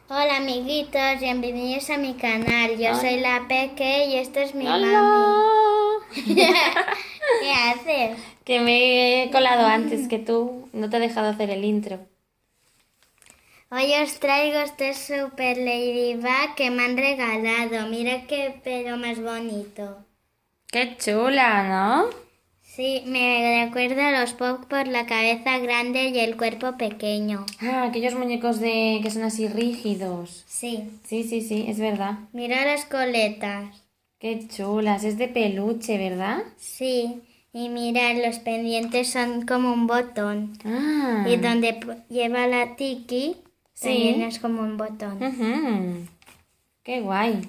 Hola amiguitos, bienvenidos a mi canal. Yo soy la Peque y esto es mi ¡Hola! mami. ¿Qué haces? Que me he colado antes que tú. No te he dejado hacer el intro. Hoy os traigo este Super Ladybug que me han regalado. Mira qué pelo más bonito. ¡Qué chula!, ¿no? Sí, me recuerda a los Pop por la cabeza grande y el cuerpo pequeño. Ah, aquellos muñecos que son así rígidos. Sí, Sí, es verdad. mira las coletas. ¡Qué chulas! Es de peluche, ¿verdad? Sí, y mira, los pendientes son como un botón. Ah. Y donde lleva la tiki Sí. también es como un botón. Ujú. ¡Qué guay!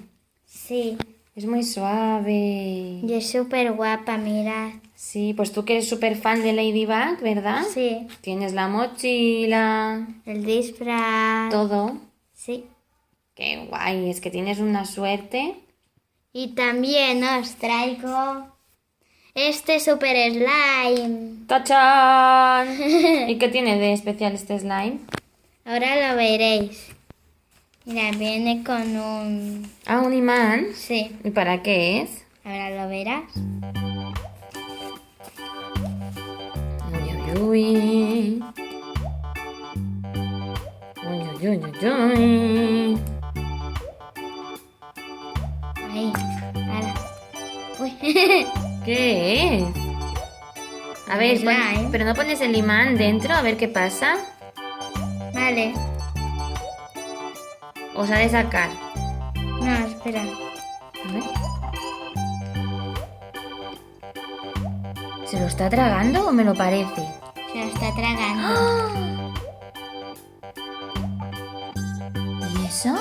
Sí, Es muy suave. y es súper guapa, mirad. Sí, pues tú que eres súper fan de Ladybug, ¿verdad? Sí, Tienes la mochila, el disfraz. todo. Sí. ¡Qué guay! Es que tienes una suerte. Y también os traigo este super slime. ¡Tachán! ¿Y qué tiene de especial este slime? Ahora lo veréis. Mira, viene con un... Ah, un imán. Sí, ¿Y para qué es? ahora lo verás. Uy, uy, uy. Uy, uy, uy, uy, uy. Ahí, ahora. Uy. ¿Qué es? A ver, Slime. pero no pones el imán dentro a ver qué pasa. Vale. ¿O se ha de sacar? No, espera. A ver. ¿Se lo está tragando o me lo parece? Se lo está tragando. ¿Y eso?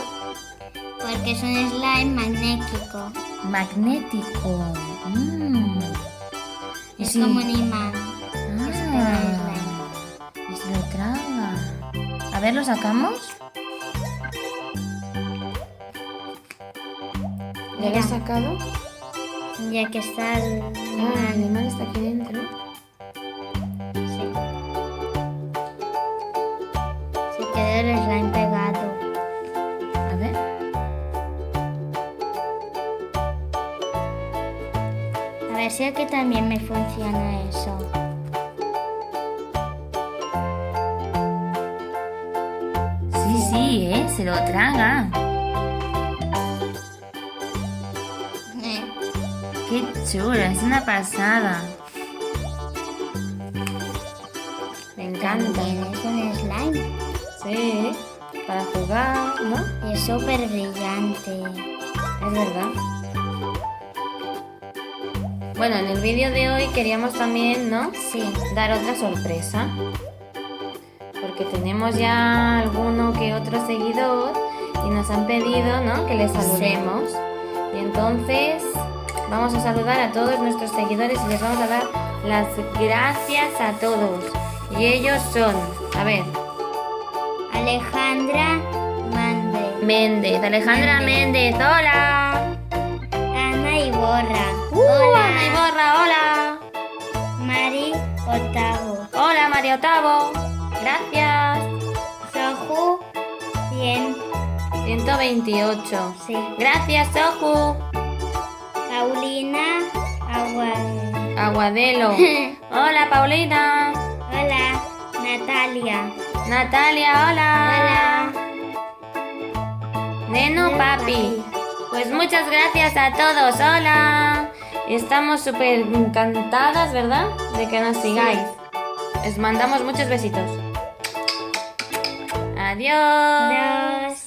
Porque es un slime magnético. Magnético. Mm. ¿Y Es si- como un imán. Es como un Ah, y se lo traga. A ver, ¿lo sacamos? ¿Ya lo Mira. has sacado? Ya que está el Ah, el imán. imán está aquí dentro. Sí. Se quedó el slime pegado. A ver. A ver si aquí también me funciona eso. Sí, se lo traga. Qué chulo, es una pasada. Me encanta. También es un slime. Sí, para jugar, ¿no? Y es súper brillante. Es verdad. Bueno, en el vídeo de hoy queríamos también, ¿no? Sí. Dar otra sorpresa. Porque tenemos ya alguno que otro seguidor y nos han pedido, ¿no?, que les saludemos. Y entonces vamos a saludar a todos nuestros seguidores y les vamos a dar las gracias a todos. Y ellos son, a ver, Alejandra Méndez, Alejandra Méndez, hola. Ana Iborra. Ana Iborra, hola. Mari Otavo. Hola, María Otavo. Gracias. Soju 100. 128. Sí. Gracias, Soju. Paulina Aguadelo. Hola, Paulina. Hola. Natalia. Natalia, hola. Neno Papi. Pues muchas gracias a todos, hola. Estamos súper encantadas, ¿verdad?, de que nos sigáis. Les mandamos muchos besitos. Adiós. Adiós.